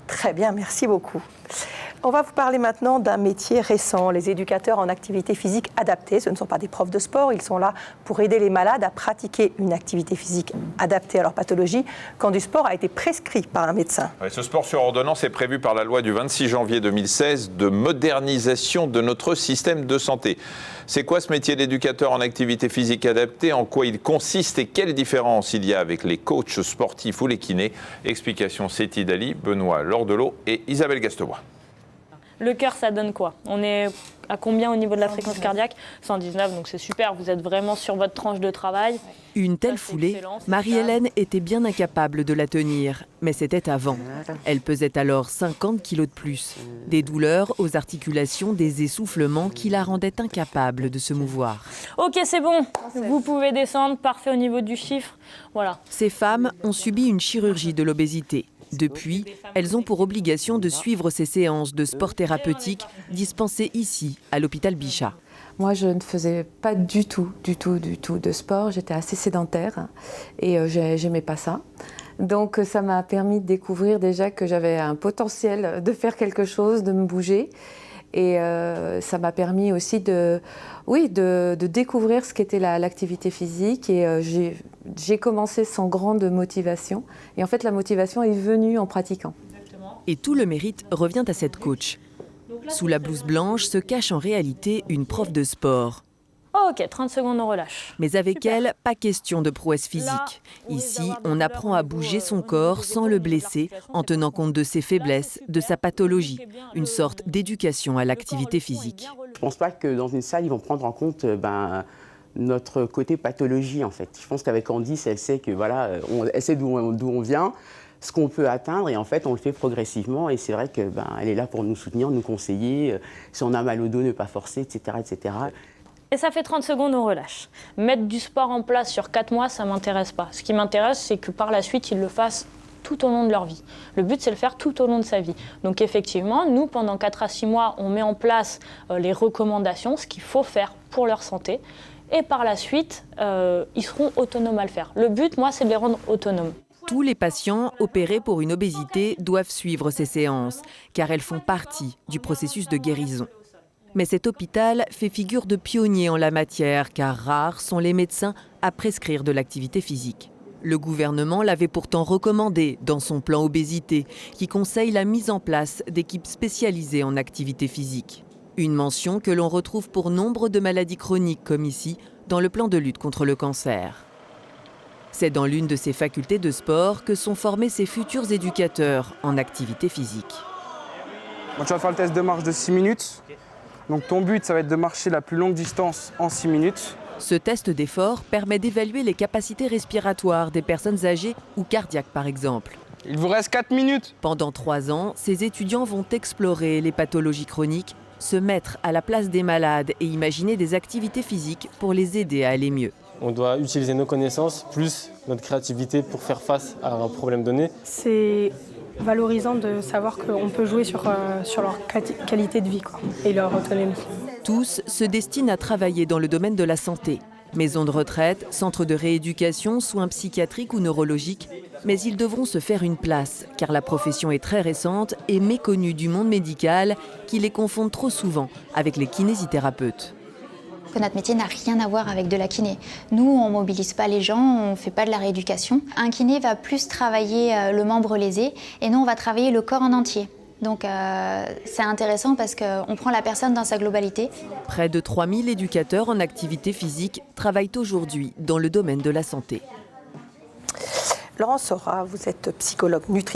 Très bien, merci beaucoup. On va vous parler maintenant d'un métier récent, les éducateurs en activité physique adaptée. Ce ne sont pas des profs de sport, ils sont là pour aider les malades à pratiquer une activité physique adaptée à leur pathologie quand du sport a été prescrit par un médecin. Ouais, ce sport sur ordonnance est prévu par la loi du 26 janvier 2016 de modernisation de notre système de santé. C'est quoi ce métier d'éducateur en activité physique adaptée? En quoi il consiste et quelle différence il y a avec les coachs sportifs ou les kinés? Explication Séti Dali, Benoît Lordelot et Isabelle Gastobois. Le cœur, ça donne quoi? On est à combien au niveau de la fréquence cardiaque? 119, donc c'est super, vous êtes vraiment sur votre tranche de travail. Une telle foulée, Marie-Hélène était bien incapable de la tenir, mais c'était avant. Elle pesait alors 50 kilos de plus. Des douleurs aux articulations, des essoufflements qui la rendaient incapable de se mouvoir. Ok, c'est bon, vous pouvez descendre, parfait au niveau du chiffre. Voilà. Ces femmes ont subi une chirurgie de l'obésité. Depuis, elles ont pour obligation de suivre ces séances de sport thérapeutique dispensées ici, à l'hôpital Bichat. Moi, je ne faisais pas du tout de sport. J'étais assez sédentaire et j'aimais pas ça. Donc, ça m'a permis de découvrir déjà que j'avais un potentiel de faire quelque chose, de me bouger. Et ça m'a permis aussi de découvrir ce qu'était l'activité physique. Et j'ai commencé sans grande motivation. Et en fait, la motivation est venue en pratiquant. Et tout le mérite revient à cette coach. Sous la blouse blanche se cache en réalité une prof de sport. Ok, 30 secondes, on relâche. Mais avec elle, pas question de prouesse physique. Ici, on apprend à bouger son corps sans le blesser, en tenant compte de ses faiblesses, de sa pathologie. Une sorte d'éducation à l'activité physique. Je ne pense pas que dans une salle, ils vont prendre en compte notre côté pathologie, en fait. Je pense qu'avec Candice, elle sait que elle sait d'où on vient, ce qu'on peut atteindre, et en fait, on le fait progressivement. Et c'est vrai que elle est là pour nous soutenir, nous conseiller. Si on a mal au dos, ne pas forcer, etc., etc. Et ça fait 30 secondes, on relâche. Mettre du sport en place sur 4 mois, ça ne m'intéresse pas. Ce qui m'intéresse, c'est que par la suite, ils le fassent tout au long de leur vie. Le but, c'est de le faire tout au long de sa vie. Donc effectivement, nous, pendant 4 à 6 mois, on met en place les recommandations, ce qu'il faut faire pour leur santé. Et par la suite, ils seront autonomes à le faire. Le but, moi, c'est de les rendre autonomes. Tous les patients opérés pour une obésité doivent suivre ces séances, car elles font partie du processus de guérison. Mais cet hôpital fait figure de pionnier en la matière, car rares sont les médecins à prescrire de l'activité physique. Le gouvernement l'avait pourtant recommandé dans son plan obésité, qui conseille la mise en place d'équipes spécialisées en activité physique. Une mention que l'on retrouve pour nombre de maladies chroniques, comme ici, dans le plan de lutte contre le cancer. C'est dans l'une de ces facultés de sport que sont formés ces futurs éducateurs en activité physique. Bon, tu vas faire le test de marche de 6 minutes. Donc ton but, ça va être de marcher la plus longue distance en 6 minutes. Ce test d'effort permet d'évaluer les capacités respiratoires des personnes âgées ou cardiaques par exemple. Il vous reste 4 minutes. Pendant 3 ans, ces étudiants vont explorer les pathologies chroniques, se mettre à la place des malades et imaginer des activités physiques pour les aider à aller mieux. On doit utiliser nos connaissances plus notre créativité pour faire face à un problème donné. C'est valorisant de savoir qu'on peut jouer sur leur qualité de vie et leur autonomie. Tous se destinent à travailler dans le domaine de la santé. Maison de retraite, centre de rééducation, soins psychiatriques ou neurologiques. Mais ils devront se faire une place, car la profession est très récente et méconnue du monde médical, qui les confondent trop souvent avec les kinésithérapeutes. Notre métier n'a rien à voir avec de la kiné. Nous, on ne mobilise pas les gens, on ne fait pas de la rééducation. Un kiné va plus travailler le membre lésé et nous, on va travailler le corps en entier. Donc c'est intéressant parce qu'on prend la personne dans sa globalité. Près de 3000 éducateurs en activité physique travaillent aujourd'hui dans le domaine de la santé. Laurence Sora, vous êtes psychologue nutritionniste.